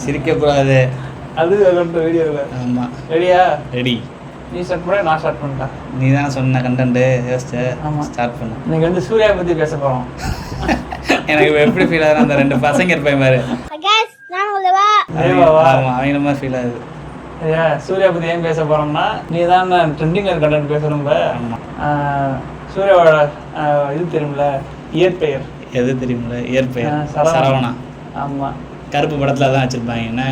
சிரிக்கக்கூடாது. அது வீடியோவில். ஆமாம். ரெடியா? ரெடி. நீ ஸ்டார்ட் பண்ண, நான் ஸ்டார்ட் பண்ணிட்டேன். நீ தான் சொன்ன கண்டென்ட்டு யோசிச்சு. ஆமாம், ஸ்டார்ட் பண்ணு. இன்னைக்கு வந்து சூர்யா பற்றி பேச போகிறோம். எனக்கு எப்படி ஃபீல் ஆகுது, அந்த 2 பசங்க இருப்பேன் பாரு, அவங்கள மாதிரி ஃபீல் ஆகுது. சரியா? சூர்யா பற்றி ஏன் பேச போகிறோம்னா, நீ தான் ட்ரெண்டிங் கண்டென்ட் பேசணும்ல. சூர்யாவோட இது தெரியும்ல, இயற்பெயர் எது தெரியுமில்ல? இயற்பெயர் சரவணா. ஆமாம், கருப்பு படத்தில் தான் வச்சுருப்பாங்க. என்ன?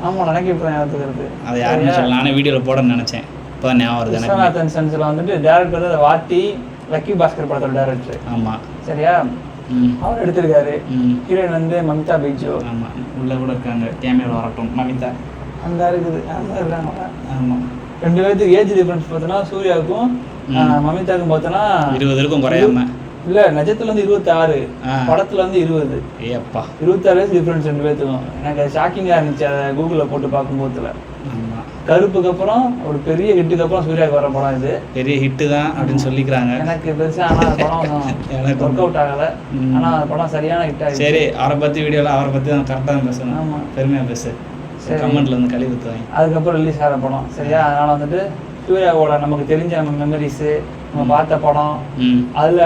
ஆமாம், எனக்கு இப்போ ஞாபகத்துக்கு இருக்குது. அது யாருன்னு சொல்லி நானே வீடியோவில் போடணும்னு நினச்சேன். இப்போ தான் ஞாபகம் வருது எனக்கு. விஸ்வநாதன் சென்ஸில் வந்துட்டு டேரக்டர் வந்து வாட்டி லக்கி பாஸ்கர் படத்தோட டேரக்டர். ஆமாம். சரியா? அவர் எடுத்திருக்காரு. ஹீரோயின் வந்து மமிதா பைஜோ. ஆமாம், உள்ளே கூட இருக்காங்க. கேமரா வரட்டும். மமிதா அந்த இருக்குது, அந்த இருக்காங்க. ஆமாம். 2 பேருக்கு ஏஜ் டிஃபரன்ஸ் பார்த்தோன்னா சூர்யாவுக்கும் மமிதாவுக்கும் பார்த்தோன்னா 20 இருக்கும் குறையாம. இல்லை, நிஜத்துல வந்து 26, படத்துல வந்து 20. ஏப்பா, 26 வயசு டிஃபரன்ஸ் 2 பேர்த்துக்கும். எனக்கு ஷாக்கிங்காக இருந்துச்சு அதை கூகுளில் போட்டு பார்க்கும்போதுல. கருப்புக்கு அப்புறம் ஒரு பெரிய ஹிட்டுக்கு அப்புறம் சூர்யாவுக்கு வர படம் இது. பெரிய ஹிட்டு தான் அப்படின்னு சொல்லிக்கிறாங்க. எனக்கு பெருசாக ஆனால் அந்த படம் எனக்கு ஒர்க் அவுட் ஆகலை. ஆனால் அந்த படம் சரியான ஹிட் ஆகிடுச்சு. சரி, அவரை பற்றி வீடியோவில் அவரை பற்றி தான் கரெக்டாக தான் பேசணும். ஆமாம், பெருமையாக பேசு. கமெண்ட்ல வந்து கழிவு ஊற்றுவாங்க. அதுக்கப்புறம் ரிலீஸ் ஆகிற படம். சரியா? அதனால் வந்துட்டு சூர்யாவோட நமக்கு தெரிஞ்ச நம்ம மெமரிஸு, நம்ம பார்த்த படம், அதில்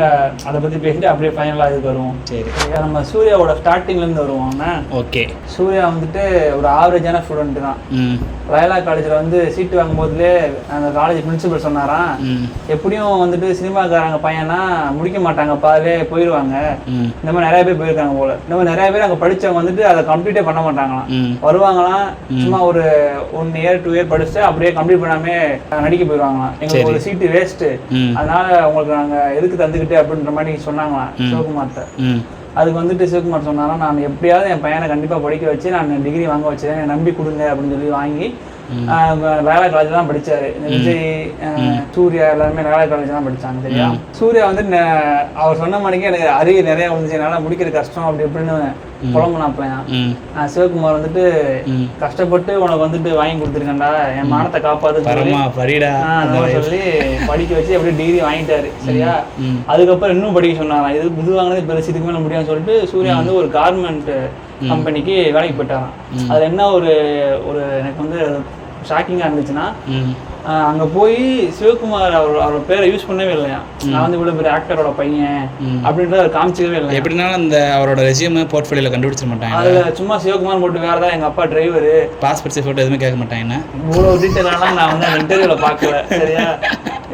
அதை பற்றி பேசிட்டு அப்படியே ஃபைனலாக இதுக்கு வருவோம். சரி, நம்ம சூர்யாவோட ஸ்டார்டிங்லேருந்து வருவோம்னா. ஓகே. சூர்யா வந்துட்டு ஒரு ஆவரேஜான ஸ்டூடெண்ட் தான். லயலா காலேஜில் வந்து சீட்டு வாங்கும்போதுலே அந்த காலேஜ் பிரின்சிபல் சொன்னாராம், எப்படியும் வந்துட்டு சினிமாக்காரங்க பையனா முடிக்க மாட்டாங்க, பாதிலே போயிடுவாங்க. இந்த மாதிரி நிறைய பேர் போயிருக்காங்க போல. இந்த மாதிரி நிறைய பேர் அங்கே படித்தவங்க வந்துட்டு அதை கம்ப்ளீட்டே பண்ண மாட்டாங்களாம். வருவாங்களாம், சும்மா ஒரு 1 இயர் 2 இயர் படிச்சுட்டு அப்படியே கம்ப்ளீட் பண்ணாமே நடிக்க போயிடுவாங்களாம். எங்களுக்கு ஒரு சீட்டு வேஸ்ட்டு, அதனால உங்களுக்கு நாங்கள் எதுக்கு தந்துக்கிட்டு அப்படின்ற மாதிரி சொன்னாங்களாம் சிவகுமார்கிட்ட. அதுக்கு வந்துட்டு சிவகுமார் சொன்னாலும், நான் எப்படியாவது என் பையனை கண்டிப்பாக படிக்க வச்சு நான் டிகிரி வாங்க வச்சேன், என்னை நம்பி கொடுங்க அப்படின்னு சொல்லி வாங்கி லயலா காலேஜ் தான் படித்தார். இந்த விஜய், சூர்யா எல்லாருமே லயலா காலேஜ் தான் படித்தாங்க. சரியா? சூர்யா வந்து அவர் சொன்ன மாதிரிக்கே எனக்கு அறிவு நிறையா வந்துச்சு, என்னால் முடிக்கிறது கஷ்டம் அப்படி எப்படின்னு புலம்புனாப்பையா. சிவகுமார் வந்துட்டு கஷ்டப்பட்டு உனக்கு வந்துட்டு வாங்கி கொடுத்துருக்கேன்டா, என் மானத்தை காப்பாத்து சொல்லி படிக்க வச்சு அப்படியே டிகிரி வாங்கிட்டாரு. சரியா? அதுக்கப்புறம் இன்னும் படிக்க சொன்னாராம். இது வாங்கினது பெருசு, இதுக்கு மேலே முடியாதுன்னு சொல்லிட்டு சூர்யா வந்து ஒரு கார்மெண்ட் கம்பெனிக்கு வேலைக்கு போயிட்டாராம். அதில் என்ன ஒரு எனக்கு வந்து ஷாக்கிங்காக இருந்துச்சுன்னா, அங்கே போய் சிவகுமார் அவரோட பேரை யூஸ் பண்ணவே இல்லையா. நான் வந்து இவ்வளோ பெரிய ஆக்டரோட பையன் அப்படின்றத அவர் காமிச்சிக்கவே இல்லை. எப்படினாலும் அந்த அவரோட ரெஸ்யூம் போர்ட்ஃபோலியோல கண்டுபிடிச்சிட மாட்டாங்க. அதில் சும்மா சிவகுமார் போட்டு வேறு தான் எங்கள் அப்பா டிரைவரு, பாஸ்போர்ட் ஃபோட்டோ எதுவுமே கேட்க மாட்டாங்க. இவ்வளோ டீட்டெயிலாலாம் நான் வந்து அந்த இன்டர்வியூவில் பார்க்கல. சரியா?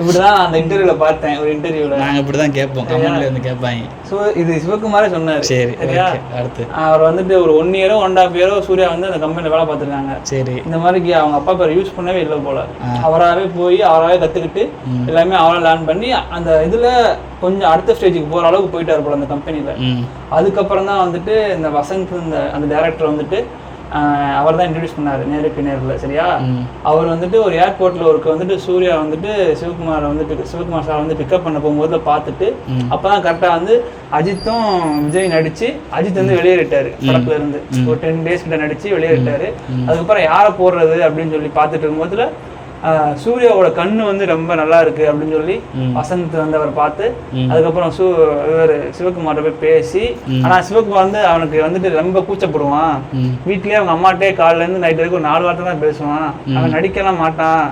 இப்படிதான் அந்த இன்டர்வியூவில் பார்த்தேன். ஒரு இன்டர்வியூவில் நாங்கள் இப்படி தான் கேட்போம், கமெண்ட்ல வந்து கேட்பாங்க. ஸோ இது சிவகுமாரே சொன்னார். சரி, சரியா? அடுத்து அவர் வந்துட்டு ஒரு 1 இயரோ 1.5 இயரோ சூர்யா வந்து அந்த கம்பெனியில் வேலை பார்த்துருக்காங்க. சரி, இந்த மாதிரி அவங்க அப்பா பேர் யூஸ் பண்ணவே இல்லை போல. அவராகவே போய் அவராகவே கற்றுக்கிட்டு எல்லாமே அவராக லேர்ன் பண்ணி அந்த இதில் கொஞ்சம் அடுத்த ஸ்டேஜுக்கு போகிற அளவுக்கு போயிட்டார் போல அந்த கம்பெனியில். அதுக்கப்புறம் தான் வந்துட்டு இந்த வசந்த் அந்த டைரக்டர் வந்துட்டு அவர் தான் இன்ட்ரடியூஸ் பண்ணார் நேருக்கு நேரில். சரியா? அவர் வந்துட்டு ஒரு ஏர்போர்ட்டில் ஒருக்கு வந்துட்டு சூர்யா வந்துட்டு சிவகுமார் சார் வந்து பிக்கப் பண்ண போகும்போது பார்த்துட்டு, அப்போ தான் கரெக்டாக வந்து அஜித்தும் விஜய் நடித்து அஜித் வந்து வெளியேறிட்டார் படத்துல இருந்து. ஒரு 10 days கிட்ட நடித்து வெளியேறிட்டார். அதுக்கப்புறம் யாரை போடுறது அப்படின்னு சொல்லி பார்த்துட்டு இருக்கும்போதுல சூர்யாவோட கண்ணு வந்து ரொம்ப நல்லா இருக்கு அப்படின்னு சொல்லி வசந்த் வந்து அவர் பார்த்து, அதுக்கப்புறம் இவர் சிவகுமார்ட்ட போய் பேசி, ஆனா சிவகுமார் வந்து அவனுக்கு வந்துட்டு ரொம்ப கூச்சப்படுவான். வீட்லயே அவங்க அம்மாட்டே காலைல இருந்து நைட் வரைக்கும் 4 வார்த்தை தான் பேசுவான். அவன் நடிக்கலாம் மாட்டான்.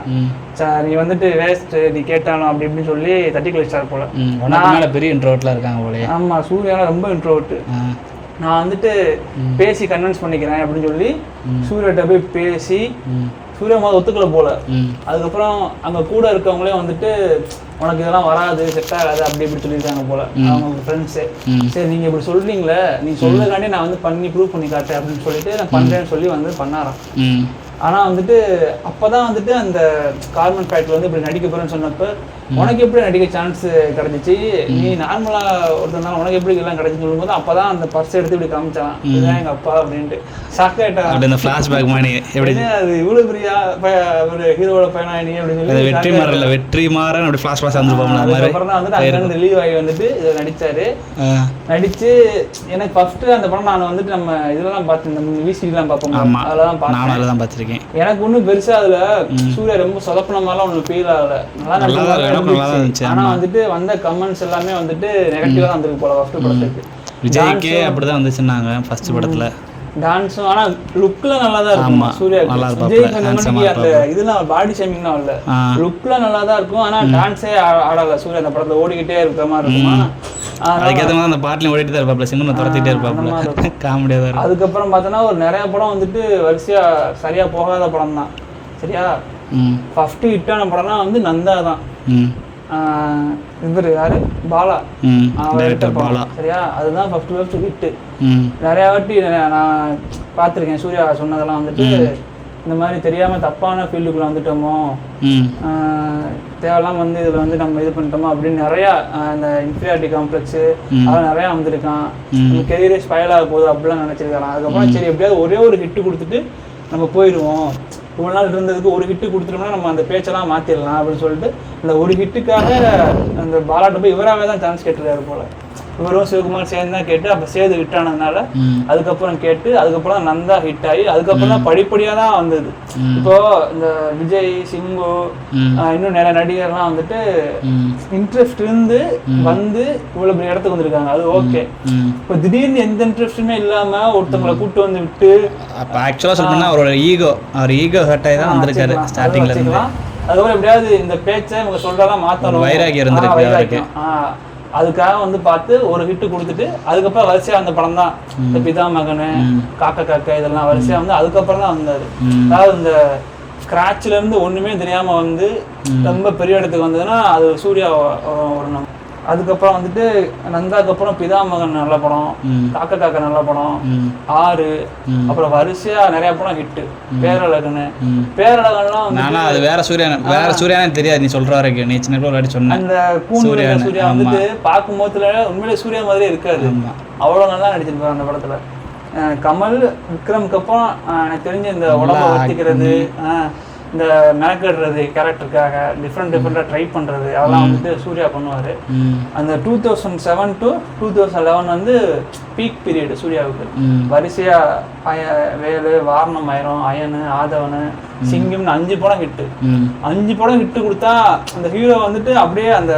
நீ வந்துட்டு வேஸ்ட், நீ கேட்டாலும் அப்படி இப்படின்னு சொல்லி தட்டி கழிச்சார் போல. பெரிய இன்ட்ரோவர்ட்லாம் இருக்காங்க போல. ஆமா, சூர்யாலாம் ரொம்ப இன்ட்ரோவர்ட். நான் வந்துட்டு பேசி கன்வின்ஸ் பண்ணிக்கிறேன் அப்படின்னு சொல்லி சூர்யாட்ட போய் பேசி சூர்யா மாதிரி ஒத்துக்கல போல. அதுக்கப்புறம் அங்கே கூட இருக்கவங்களே வந்துட்டு உனக்கு இதெல்லாம் வராது, செட் ஆகாது அப்படி இப்படி சொல்லியிருக்காங்க போல அவங்க ஃப்ரெண்ட்ஸு. சரி, நீங்கள் இப்படி சொல்கிறீங்களே, நீ சொல்லுறதுக்காண்டி நான் வந்து பண்ணி ப்ரூவ் பண்ணி காட்டேன் அப்படின்னு சொல்லிட்டு நான் பண்ணுறேன்னு சொல்லி வந்து பண்ணாராம். ஆனால் வந்துட்டு அப்போ தான் வந்துட்டு அந்த கார்மெண்ட் ஃபேக்ட்ரி வந்து இப்படி நடிக்க போகிறேன்னு சொன்னப்போ, உனக்கு எப்படி நடிக்க சான்ஸ் கிடச்சிச்சு, நீ நார்மலாக ஒருத்தனால உனக்கு எப்படி எல்லாம் கிடச்சின்னு சொல்லும்போது அப்போ தான் அந்த பர்ஸ் எடுத்து இப்படி காமிச்சான், இதுதான் எங்கள் அப்பா அப்படின்ட்டு ஷாக் ஆகிட்டான். அந்த ஃப்ளாஷ்பேக் மாதிரி எப்படி அது இவ்வளோ பெரிய ஒரு ஹீரோட பையனா நீ அப்படின்னு சொல்லி வெற்றிமாறன் அப்படி ஃப்ளாஷ் பாஸ் அதுக்கப்புறம் தான் வந்துட்டு அங்கே ரிலீவ் ஆகி வந்துட்டு இதை நடிச்சு எனக்கு ஃபர்ஸ்ட்டு அந்த படம் நான் வந்துட்டு நம்ம இதெல்லாம் பார்த்து இந்த விசிடிலாம் பார்ப்போம், அதெல்லாம் பார்த்துருக்கேன். எனக்கு ஒன்றும் பெருசா அதுல சூர்யா ரொம்ப சொதப்பின மாதிரிலாம் ஒன்றும் ஃபீல் ஆகல. நல்லா இருந்துச்சு. ஆனா வந்துட்டு வந்த கமெண்ட்ஸ் எல்லாமே வந்துட்டு நெகட்டிவா தான் வந்திருக்கு போல ஃபர்ஸ்ட் படத்துக்கு. விஜய்க்கே அப்படிதான் வந்துச்சுன்னாங்க ஃபர்ஸ்ட் படத்துல. விஜய்க்கு அப்படிதான் வந்துச்சு. டான்ஸும் ஆனா லுக்ல நல்லா தான் இருக்கும். சூர்யா விஜய்க்கு அந்த மாதிரி அந்த இதெல்லாம் பாடி ஷேமிங்லாம் இல்ல, லுக்ல நல்லா தான் இருக்கும். ஆனா டான்ஸே ஆடல சூர்யா அந்த படத்துல, ஓடிக்கிட்டே இருக்கிற மாதிரி இருக்குமா. அதுக்கேற்ற மாதிரி அந்த பாட்டிலையும் ஓடிட்டு தான் இருப்பாப்ல, சிங்கனை துரத்திட்டே இருப்பாப்ல, காமெடியாக தான். அதுக்கப்புறம் பார்த்தோன்னா ஒரு நிறைய படம் வந்துட்டு வரிசையா சரியா போகாத படம் தான். சரியா, ஃபர்ஸ்ட் ஹிட்டான படம்னா வந்து நந்தா தான். இவர் யாரு, பாலா, டைரக்டர் பாலா. சரியா, அதுதான் ஃபர்ஸ்ட் ஹிட்டு. நிறைய வாட்டி நான் பார்த்துருக்கேன் சூர்யா சொன்னதெல்லாம் வந்துட்டு, இந்த மாதிரி தெரியாம தப்பான ஃபீல்டுக்குள்ள வந்துட்டோமோ, தேவையில்லாம வந்து இதுல வந்து நம்ம இது பண்ணிட்டோமோ அப்படின்னு நிறையா இந்த இன்ஃபீரியாரிட்டி காம்ப்ளெக்ஸ் அதெல்லாம் நிறையா வந்திருக்கான். நம்ம கெரியரே ஸ்பைல் ஆக போகுது அப்படிலாம் நினைச்சிருக்காங்க. அதுக்கப்புறம் சரி எப்படியாவது ஒரே ஒரு ஹிட்டு கொடுத்துட்டு நம்ம போயிடுவோம், இவ்வளோ நாள் இருந்ததுக்கு ஒரு ஹிட்டு கொடுத்துட்டோம்னா நம்ம அந்த பேச்செல்லாம் மாற்றிடலாம் அப்படின்னு சொல்லிட்டு இந்த ஒரு ஹிட்டுக்காக அந்த பாலாட்ட போய் இவராகவே தான் சான்ஸ் கேட்டுருக்காரு போல. இவரும் சிவகுமார் சேர்ந்து தான் கேட்டு, அப்போ சேது ஹிட் ஆனதுனால அதுக்கப்புறம் கேட்டு, அதுக்கப்புறம் தான் நந்தா ஹிட் ஆகி, அதுக்கப்புறம் தான் படிப்படியாக தான் வந்தது. இப்போ இந்த விஜய், சிம்பு, இன்னும் நிறைய நடிகர்லாம் வந்துட்டு இன்ட்ரெஸ்ட் இருந்து வந்து இவ்வளோ பெரிய இடத்துக்கு வந்திருக்காங்க. அது ஓகே. இப்போ திடீர்னு எந்த இன்ட்ரெஸ்ட்டுமே இல்லாம ஒருத்தவங்களை கூப்பிட்டு வந்து விட்டு, அப்போ ஆக்சுவலாக சொல்லணும்னா அவரோட அவர் ஈகோ ஹர்ட் ஆகி தான் வந்திருக்காரு ஸ்டார்டிங்ல இருந்து. அதுக்கப்புறம் எப்படியாவது இந்த பேச்சை இவங்க சொல்றதெல்லாம் மாற்றணும், வைராகி இருந்திருக்கு. அதுக்காக வந்து பார்த்து ஒரு ஹிட்டு கொடுத்துட்டு அதுக்கப்புறம் வரிசையா அந்த படம் தான் இந்த பிதா மகனு, காக்கா காக்கா, இதெல்லாம் வரிசையா வந்து அதுக்கப்புறம் தான் வந்தாரு. அதாவது இந்த ஸ்கிராட்ச்ல இருந்து ஒண்ணுமே தெரியாம வந்து ரொம்ப பெரிய இடத்துக்கு வந்ததுன்னா அது சூர்யா ஒரு. அதுக்கப்புறம் வந்துட்டு நந்தாக்கு அப்புறம் பிதா மகன் நல்ல படம், காக்கா காக்கா நல்ல படம், 6, அப்புறம் வரிசையா நிறைய படம் ஹிட்டு. பேரழகன்லாம் அது வேற சூர்யானே தெரியாது. நீ சொல்ற வரைக்கும் நீ சின்ன பிள்ளை சொன்ன அந்த சூர்யா வந்துட்டு பார்க்கும் போதுல உண்மையிலே சூர்யா மாதிரியே இருக்காது. அவ்வளவு நல்லா நடிச்சிருப்பாரு அந்த படத்துல. கமல், விக்ரம்க்கு அப்புறம் எனக்கு தெரிஞ்ச இந்த உடம்ப வர்த்திக்கிறது, இந்த மெனக்கடுறது, கேரக்டருக்காக டிஃப்ரெண்டாக ட்ரை பண்ணுறது, அதெல்லாம் வந்துட்டு சூர்யா பண்ணுவார். அந்த 2007 to 2011 வந்து பீக் பீரியடு சூர்யாவுக்கு. வரிசையாக வேலு, வாரணம் ஆயிரம், அயனு, ஆதவனு, சிங்கம்னு 5 படம் ஹிட்டு. 5 படம் ஹிட்டு கொடுத்தா அந்த ஹீரோ வந்துட்டு அப்படியே அந்த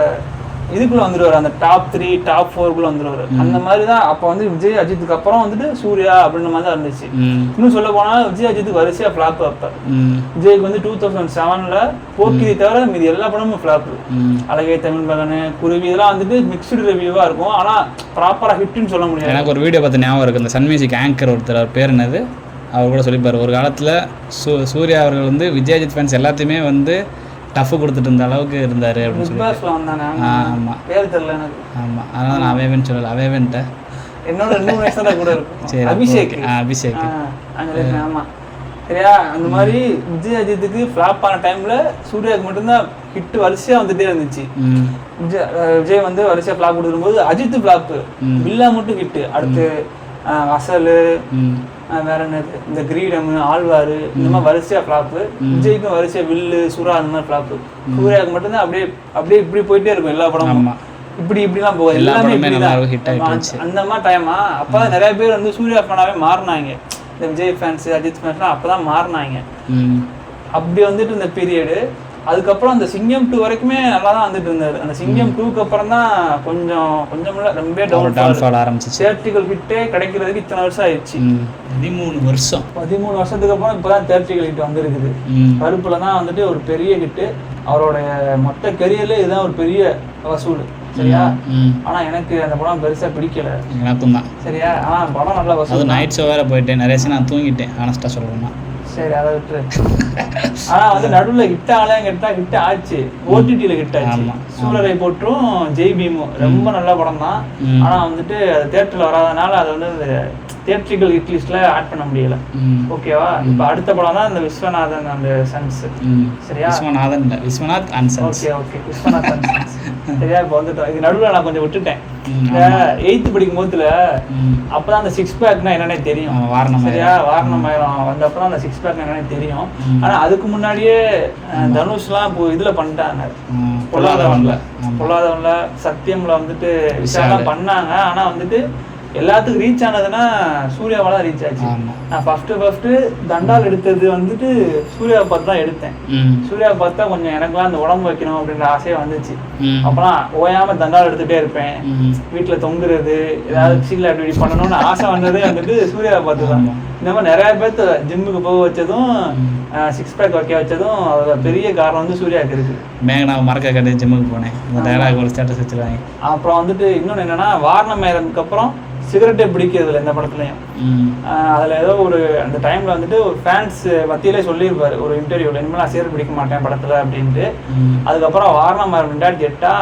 இதுக்குள்ள வந்துடுவார், அந்த டாப் 3 டாப் 4 வந்துடுவார். அந்த மாதிரி தான் அப்போ வந்து விஜய் அஜித்துக்கு அப்புறம் வந்துட்டு சூர்யா அப்படின்ற மாதிரி தான் இருந்துச்சு. இன்னும் சொல்ல போனா விஜய் அஜித்துக்கு வரிசையா ஃபிளாப். அப்ப விஜய்க்கு வந்து 2007 போக்கிரி தவிர மீது எல்லா படமும் ஃபிளாப். அழகே தமிழ் மகன், குருவி, இதெல்லாம் வந்துட்டு மிக்ஸ்டு ரிவ்யூவா இருக்கும், ஆனா ப்ராப்பரா ஹிட்னு சொல்ல முடியாது. எனக்கு ஒரு வீடியோ பார்த்து ஞாபகம் இருக்கு, இந்த சன் மியூசிக் ஆங்கர் ஒருத்தர், அவர் பேர் என்னது, அவர் கூட சொல்லிப்பாரு, ஒரு காலத்துல சூர்யா அவர்கள் வந்து விஜய் அஜித் ஃபேன்ஸ் எல்லாத்தையுமே வந்து டஃப் கொடுத்துட்டு இருந்த அளவுக்கு இருந்தாரு அப்படின்னு சொல்லி. ஆமா பேர் தெரியல எனக்கு. ஆமா, அதனால நான் அவேவன் சொல்லல, அவேவன்ட்ட என்னோட 2 வயசு தான் கூட இருக்கும். சரி, அபிஷேக். ஆமா, சரியா. அந்த மாதிரி விஜய் அஜித்துக்கு ஃபிளாப் ஆன டைம்ல சூர்யாவுக்கு மட்டும்தான் ஹிட் வரிசையா வந்துட்டே இருந்துச்சு. விஜய் வந்து வரிசையா ஃபிளாப் கொடுக்கும்போது அஜித் ஃபிளாப், பில்லா மட்டும் ஹிட். அடுத்து அசலு, வேற என்னது, இந்த கிரீடம், ஆழ்வாரு, இந்த மாதிரி வரிசையா ஃபிளாப்பு. விஜய்க்கும் வரிசையா வில்லு, சுறா, அந்த மாதிரி ஃபிளாப்பு. சூர்யாவுக்கு மட்டும்தான் அப்படியே அப்படியே இப்படி போயிட்டே இருக்கும் எல்லா படமும். இப்படிலாம் போகும் எல்லாமே. அந்த மாதிரி டைமா அப்பதான் நிறைய பேர் வந்து சூர்யா ஃபேனாவே மாறினாங்க. இந்த விஜய் ஃபேன்ஸ், அஜித் ஃபேன்ஸ்லாம் அப்பதான் மாறினாங்க. அப்படி வந்துட்டு இந்த பீரியடு. அதுக்கப்புறம் அந்த சிங்கம் 2 வரைக்குமே நல்லா தான் வந்துட்டு இருந்தாரு. அந்த சிங்கம் 2க்கு அப்புறம் தான் கொஞ்சம் ரொம்ப டவுன்ஃபால் ஆரம்பிச்சு. தியேட்டரிக்கல் ஹிட்டே கிடைக்கிறதுக்கு இத்தனை வருஷம் ஆயிடுச்சு. 13 வருஷத்துக்கு அப்புறம் இப்பதான் தியேட்டரிக்கல் ஹிட் வந்துருக்குது. கருப்புல தான் வந்துட்டு ஒரு பெரிய ஹிட்டு. அவரோட மொத்த கெரியர்ல இதுதான் ஒரு பெரிய வசூல். சரியா, ஆனா எனக்கு அந்த படம் பெருசா பிடிக்கல. எனக்கும் தான். சரியா, ஆனா படம் நல்லா வசூல். நைட் ஷோ வேற போயிட்டேன், நிறைய நான் தூங்கிட்டேன் ஆனஸ்டா சொல்லணும்னா. சரி, அதை விட்டு. ஆனா வந்து நடுவில் ஹிட் ஆகலாம் கேட்டா ஹிட் ஆச்சு, ஓடிடியில் ஹிட் ஆச்சு. சூரரை போற்றும், ஜெய் பீமும் ரொம்ப நல்ல படம் தான். ஆனா வந்துட்டு அது தியேட்டர்ல வராதனால அதை வந்து தியேட்ரிக்கல் ஹிட் லிஸ்ட்ல ஆட் பண்ண முடியல. ஓகேவா, இப்போ அடுத்த படம் தான் இந்த விஸ்வநாதன் அண்ட் சன்ஸ். சரியா, Viswanath and sons. Okay, Viswanath and sons. சரியா, இப்போ வந்துட்டோம். இது நடுவில் நான் கொஞ்சம் விட்டுட்டேன். 8th படிக்கும் போதுல அப்பதான் அந்த 6 பேக்னா என்னன்னே தெரியும். சரியா, வாரணமாயிரம் வந்தப்பதான் அந்த 6 பேக் என்னன்னே தெரியும். ஆனா அதுக்கு முன்னாடியே தனுஷ்லாம் இப்போ இதுல பண்ணிட்டாங்க, பொல்லாதவன்ல சத்தியம்ல வந்துட்டு விஷயம் பண்ணாங்க. ஆனா வந்துட்டு எல்லாத்துக்கும் ரீச் ஆனதுன்னா சூர்யாவால ரீச் ஆச்சு. நான் ஃபர்ஸ்ட் தண்டால் எடுத்தது வந்துட்டு சூர்யாவை பார்த்து தான் எடுத்தேன். சூர்யாவை பார்த்தா கொஞ்சம் எனக்குலாம் அந்த உடம்பு வைக்கணும் அப்படின்ற ஆசையே வந்துச்சு. அப்பெல்லாம் ஓயாம தண்டால் எடுத்துட்டே இருப்பேன். வீட்டுல தொங்குறது, ஏதாவது பிசிக்கல் ஆக்டிவிட்டி பண்ணணும்னு ஆசை வந்ததே வந்துட்டு சூர்யாவை பார்த்து தான். இந்த மாதிரி நிறைய பேர்த்து ஜிம்முக்கு போக வச்சதும் 6 பேக் வைக்க வச்சதும் அதோட பெரிய காரணம் வந்து சூர்யாவுக்கு இருக்கு. நான் மறக்க கட்டி ஜிம்முக்கு போனேன், ஒரு ஸ்டேட்டஸ் வச்சிருவாங்க. அப்புறம் வந்துட்டு இன்னொன்று என்னன்னா, வாரணமேரனுக்கு அப்புறம் சிகரெட்டே பிடிக்கிறதுல எந்த படத்துலையும். அதில் ஏதோ ஒரு அந்த டைமில் வந்துட்டு ஒரு ஃபேன்ஸ் மத்தியிலே சொல்லியிருப்பாரு ஒரு இன்டர்வியூவில், இனிமேல் நான் சிகரெட் பிடிக்க மாட்டேன் படத்தில் அப்படின்ட்டு. அதுக்கப்புறம் வாரணமேரன் 2008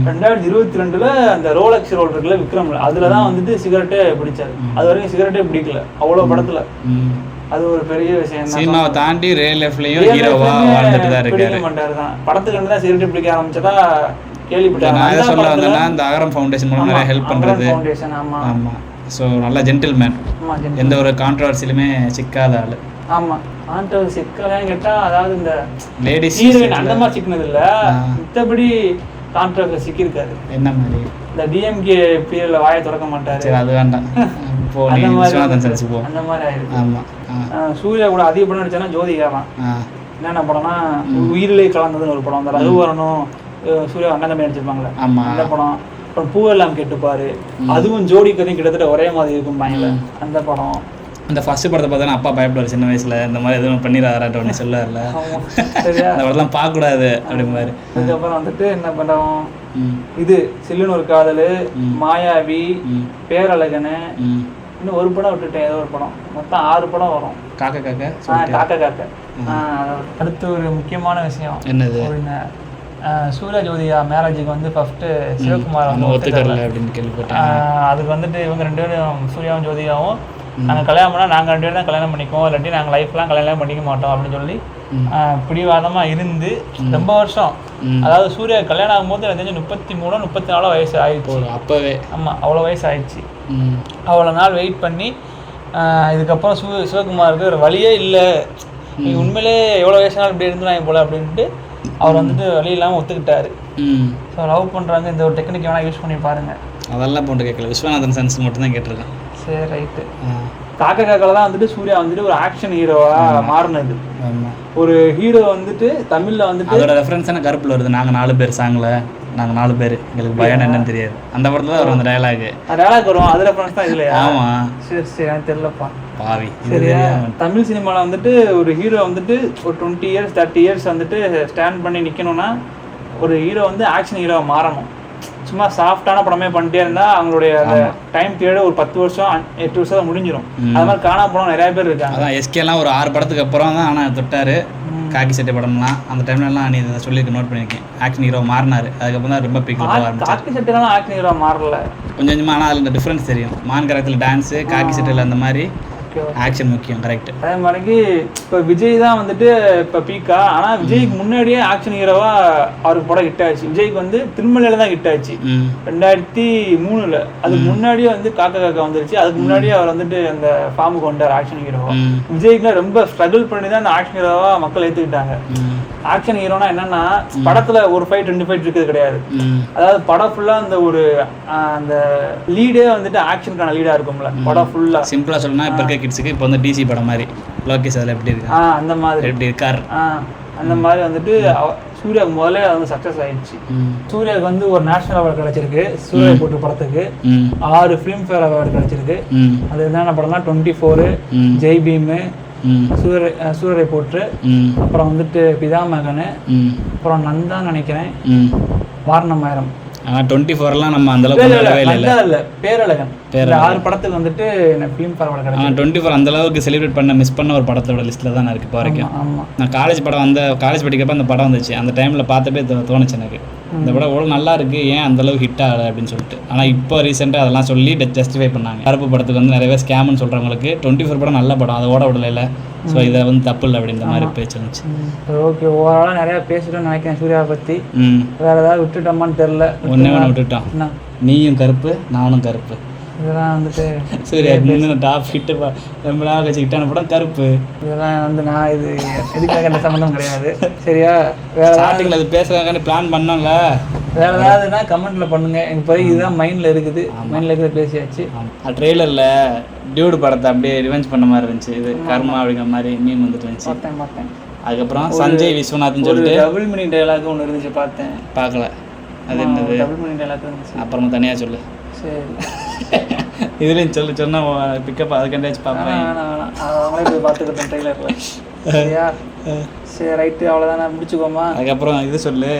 2022 அந்த ரோலக்ஸ் ரோல் இருக்குல்ல விக்ரம்ல, அதில் தான் வந்துட்டு சிகரெட்டே பிடிச்சாரு. அது வரைக்கும் சிகரெட்டே பிடிக்கல அவ்வளோ படத்தில். அது ஒரு பெரிய விஷயம். சினிமாவை தாண்டி ரியல் லைஃப்லயும் ஹீரோவா வாழ்ந்துட்டு தான் இருக்காரு. மாட்டாரு தான் படத்துக்கு தான் சிகரெட் பிடிக்க ஆரம்பிச்சதா கேள்விப்பட்டேன். நான் எதை சொல்ல வந்தேன்னா, இந்த அகரம் ஃபவுண்டேஷன் மூலம் நிறைய ஹெல்ப் பண்றது. ஆமா, ஸோ நல்ல ஜென்டில்மேன், எந்த ஒரு கான்ட்ரவர்சிலுமே சிக்காத ஆளு. ஆமா, கான்ட்ரவர்சி சிக்கலான்னு கேட்டா, அதாவது இந்த லேடிஸ் ஹீரோயின் அந்த மாதிரி சிக்கினது இல்ல, மத்தபடி கான்ட்ரவர்சி சிக்கிருக்காரு. என்ன மாதிரி? இந்த டிஎம்கே பீரியட்ல வாயை திறக்க மாட்டாரு. சரி, அது வேண்டாம். அந்த மாதிரி ஆயிருக்கு. ஆமா, சூர்யா கூட அதிக படம் நடிச்சானா ஜோதிகா தான். என்னென்ன படம்னா, உயிரிலே கலந்ததுன்னு ஒரு படம், அந்த ரகுவரனும் சூர்யா அண்ணன் தம்பி நடிச்சிருப்பாங்களே அந்த படம். அப்புறம் பூவெல்லாம் கேட்டுப்பாரு, அதுவும் ஜோடி கதையும் கிட்டத்தட்ட ஒரே மாதிரி இருக்கும் பயங்கர அந்த படம். அந்த ஃபர்ஸ்ட் படத்தை பார்த்தா அப்பா பயப்படுவார் சின்ன வயசுல, இந்த மாதிரி எதுவும் பண்ணிடாராட்ட ஒன்று சொல்லார்ல, அந்த படம்லாம் பார்க்கக்கூடாது அப்படி மாதிரி. அதுக்கப்புறம் வந்துட்டு என்ன படம், இது சில்லுன்னு ஒரு காதல், மாயாவி, பேரழகனு, இன்னும் ஒரு படம் விட்டுட்டேன், ஏதோ ஒரு படம். மொத்தம் 6 படம் வரும். காக்க காக்க காக்க காக்க. அடுத்து ஒரு முக்கியமான விஷயம் என்னது, சூர்யா ஜோதிகா மேரேஜுக்கு வந்து ஃபர்ஸ்ட் சிவகுமார் வந்து ஒத்துக்கல அப்படின்னு கேள்விப்பட்டேன். அதுக்கு வந்துட்டு இவங்க 2 பேரும் சூர்யாவும் ஜோதிகாவும் நாங்கள் கல்யாணம் பண்ணால் நாங்கள் 2 பேரும் தான் கல்யாணம் பண்ணிக்குவோம், இல்லாட்டி நாங்கள் லைஃப்லாம் கல்யாணம் பண்ணிக்க மாட்டோம் அப்படின்னு சொல்லி பிடிவாதமாக இருந்து ரொம்ப வருஷம், அதாவது சூர்யா கல்யாணம் ஆகும்போது எனக்கு தெரிஞ்சு 33 34 வயசு ஆயிடுச்சு அப்போவே. ஆமாம், அவ்வளோ வயசு ஆயிடுச்சு. அவ்வளோ நாள் வெயிட் பண்ணி இதுக்கப்புறம் சிவகுமாருக்கு ஒரு வழியே இல்லை, நீ உண்மையிலே எவ்வளோ வயசுனாலும் இப்படி இருந்தாங்க போல அப்படின்ட்டு அவர் வந்துட்டு வழி இல்லாமல் ஒத்துக்கிட்டாரு. ஸோ லவ் பண்ணுறாங்க, இந்த ஒரு டெக்னிக் வேணால் யூஸ் பண்ணி பாருங்கள். அதெல்லாம் போட்டு கேட்கல, விஸ்வநாதன் சென்ஸ் மட்டும் தான் கேட்டிருக்கேன். சரி, ரைட்டு. காக்க காக்கால தான் வந்துட்டு சூர்யா வந்துட்டு ஒரு ஆக்ஷன் ஹீரோவா மாறினது. ஒரு ஹீரோ வந்துட்டு தமிழ்ல வந்துட்டு அதோட ரெஃபரன்ஸான கருப்புல வருது, நாங்கள் 4 பேர் சாங்ல, நாங்கள் 4 பேர் எங்களுக்கு பயம் என்னன்னு தெரியாது, அந்த படத்துல வரும் அந்த டயலாக் வரும், அது ரெஃபரன்ஸ் தான் இதுல. ஆமா, சரி சரி, எனக்கு தெரியலப்பா பாவி. சரியா, தமிழ் சினிமால வந்துட்டு ஒரு ஹீரோ வந்துட்டு ஒரு 20 years 30 years வந்துட்டு ஸ்டாண்ட் பண்ணி நிக்கணும்னா ஒரு ஹீரோ வந்து ஆக்ஷன் ஹீரோவா மாறணும். சும்மா சாஃப்டான படமே பண்ணிட்டே இருந்தா அவங்களுடைய டைம் பீரியட் ஒரு 10 வருஷம் 8 வருஷம் முடிஞ்சிடும். அது மாதிரி காணா போனோம் நிறைய பேர் இருக்காங்க. அதான் எஸ்கேலாம் ஒரு 6 படத்துக்கு அப்புறம் தான் ஆனால் தொட்டாரு. காக்கி சட்டை படம்லாம் அந்த டைம்லலாம் நீ இதை சொல்லியிருக்க நோட் பண்ணியிருக்கேன், ஆக்ஷன் ஹீரோ மாறினாரு. அதுக்கப்புறம் தான் ரொம்ப பிக் ஆரம்பிச்சு. காக்கி சட்டைலாம் ஆக்ஷன் ஹீரோ மாறல கொஞ்சம் கொஞ்சமாக, ஆனால் அதில் டிஃப்ரென்ஸ் தெரியும். மான் கரத்தில் டான்ஸு, காக்கி சட்டையில் அந்த மாதிரி ஆக்ஷன் முக்கியம். கரெக்ட். அதே மாதிரிக்கு இப்போ விஜய் தான் வந்துட்டு இப்போ பீக்கா, ஆனால் விஜய்க்கு முன்னாடியே ஆக்ஷன் ஹீரோவா அவருக்கு படம் ஹிட் ஆச்சு. விஜய்க்கு வந்து திருமலையில தான் ஹிட் ஆச்சு 2003. அதுக்கு முன்னாடியே வந்து காக்கா காக்கா வந்துருச்சு. அதுக்கு முன்னாடியே அவர் வந்துட்டு அந்த ஃபார்முக்கு வந்தார் ஆக்ஷன் ஹீரோவா. விஜய்க்குலாம் ரொம்ப ஸ்ட்ரகிள் பண்ணி தான் அந்த ஆக்ஷன் ஹீரோவா மக்கள் ஏற்றுக்கிட்டாங்க. ஆக்ஷன் ஹீரோனா என்னன்னா, படத்துல ஒரு ஃபைட் 2 ஃபைட் இருக்கிறது கிடையாது. அதாவது படம் ஃபுல்லா அந்த ஒரு அந்த லீடே வந்துட்டு ஆக்ஷனுக்கான லீடா இருக்கும்ல படம் ஃபுல்லா. சிம்பிளா சொல்லணும்னா இப்போ இருக்க கிட்ஸுக்கு இப்போ வந்து டிசி படம் மாதிரி லோகேஷ் அதில் எப்படி இருக்கு அந்த மாதிரி எப்படி இருக்கார், அந்த மாதிரி வந்துட்டு சூர்யாவுக்கு முதல்ல அது வந்து சக்ஸஸ் ஆயிடுச்சு. சூர்யாவுக்கு வந்து ஒரு நேஷனல் அவார்டு கிடைச்சிருக்கு சூர்யா போட்டு படத்துக்கு. 6 ஃபிலிம்ஃபேர் அவார்டு கிடைச்சிருக்கு. அது என்னென்ன படம்னா 24, ஜெய் பீமு, சூரரை போற்று, அப்புறம் வந்துட்டு பிதாமகனு, அப்புறம் நந்தான் நினைக்கிறேன், வாரணமாயிரம். 24 நம்ம அந்த அளவுக்கு இல்ல, பேரழகன். 6 படத்துக்கு வந்துட்டு ஃபிலிம் ஃபேர் அவார்டு கிடைச்சது. 24 அந்த அளவுக்கு செலிப்ரேட் பண்ண மிஸ் பண்ண ஒரு படத்தோட லிஸ்ட்ல தான் இருக்கு இப்போ வரைக்கும். நான் காலேஜ் படிக்கிறப்ப அந்த படம் வந்துச்சு. அந்த டைம்ல பார்த்தப்பே தோணுச்சு எனக்கு, இந்த படம் எவ்வளோ நல்லா இருக்கு, ஏன் அந்த அளவுக்கு ஹிட் ஆகலை அப்படின்னு சொல்லிட்டு. ஆனால் இப்போ ரீசெண்டாக அதெல்லாம் சொல்லி ஜஸ்டிஃபை பண்ணாங்க. கருப்பு படத்துக்கு வந்து நிறையவே ஸ்கேம்னு சொல்கிறவங்களுக்கு 24 படம் நல்ல படம், அதை ஓட விடல. ஸோ இதை வந்து தப்பு இல்லை அப்படின்ற மாதிரி பேச்சு இருந்துச்சு. ஓகே, ஓவராலாக நிறையா பேசிட்டோம்னு நினைக்கிறேன் சூர்யாவை பற்றி. வேறு ஏதாவது விட்டுட்டோமான்னு தெரில. ஒன்றே விட்டுட்டோம், நீயும் கருப்பு நானும் கருப்பு. இதெல்லாம் வந்துட்டு சூர்யா முன்ன டாப் ஹிட்டு ரொம்ப நாள் கழிச்சு ஹிட்டான படம் கருப்பு. இதெல்லாம் வந்து நான் இது எதுக்காக எந்த சம்மந்தம் கிடையாது. சரியா, வேறு ஸ்டார்டிங்கில் அது பேசுறதுக்காண்டி பிளான் பண்ணோம்ல, வேற ஏதாவதுன்னா கமெண்ட்ல பண்ணுங்க. இப்போ இதுதான் மைண்ட்ல இருக்குது, மைண்ட்ல இருக்கிறத பேசியாச்சு. ட்ரெய்லரில் டியூடு படத்தை அப்படியே ரிவெஞ்ச் பண்ண மாதிரி இருந்துச்சு. இது கர்மா அப்படிங்கிற மாதிரி மீன் வந்துட்டு இருந்துச்சு. பார்த்தேன். அதுக்கப்புறம் சஞ்சய் விஸ்வநாத்னு சொல்லிட்டு டபுள் மீனிங் டயலாக் ஒன்று இருந்துச்சு, பார்த்தேன். பார்க்கல. அது என்னது? டபுள் மீனிங் டயலாக் இருந்துச்சு. அப்புறமா தனியாக சொல்லு. சரி, இதுலேயும் சொன்னால் பிக்கப் அதுக்கண்டாச்சும் பார்ப்பேன். அவங்களே போய் பார்த்துக்கிட்டேன் ட்ரெய்லரில். சரியா? சரி, ரைட்டு, அவ்வளோதானே, முடிச்சுக்கோமா. அதுக்கப்புறம் இது சொல்லு,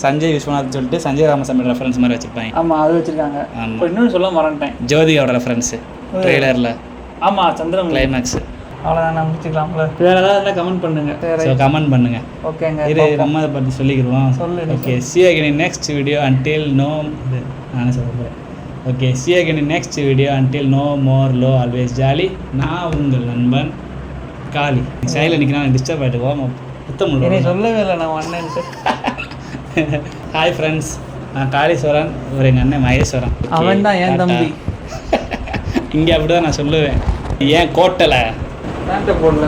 சஞ்சய் விஸ்வநாத் சொல்லிட்டு சஞ்சய் ராமசாமி ரெஃபரன்ஸ் மாதிரி வச்சுருப்பாங்க. ஆமாம், அது வச்சுருக்காங்க. இப்போ இன்னொன்று சொல்ல மறந்துட்டேன், ஜோதிகாவோட ரெஃபரன்ஸு ட்ரெய்லரில். ஆமாம், சந்திரன் கிளைமேக்ஸ். அவ்வளோதான், முடிச்சுக்கலாம்ல. வேறு ஏதாவது இருந்தால் கமெண்ட் பண்ணுங்க. ஸோ கமெண்ட் பண்ணுங்க. ஓகேங்க, இது நம்ம அதை பற்றி சொல்லிக்கிறோம். சொல்லு. Okay, see you again in next video until no நானே சொல்கிறேன். Okay, see you again in next video until no more low always jolly. நான் உங்கள் நண்பன் காளி. சைடில் நிற்கிறேன், டிஸ்டர்ப் ஆகிட்டு போவோம். நீ சொல்லவே இல்லை நான் அண்ணன்ட்டு. ஹாய் ஃப்ரெண்ட்ஸ், நான் காளீஸ்வரன், ஒரு எங்கள் அண்ணன் மகேஸ்வரன். அவன் தான் என் தம்பி. இங்கே அப்படி தான் நான் சொல்லுவேன். ஏன் கோட்டலை பேண்ட்டை போடல.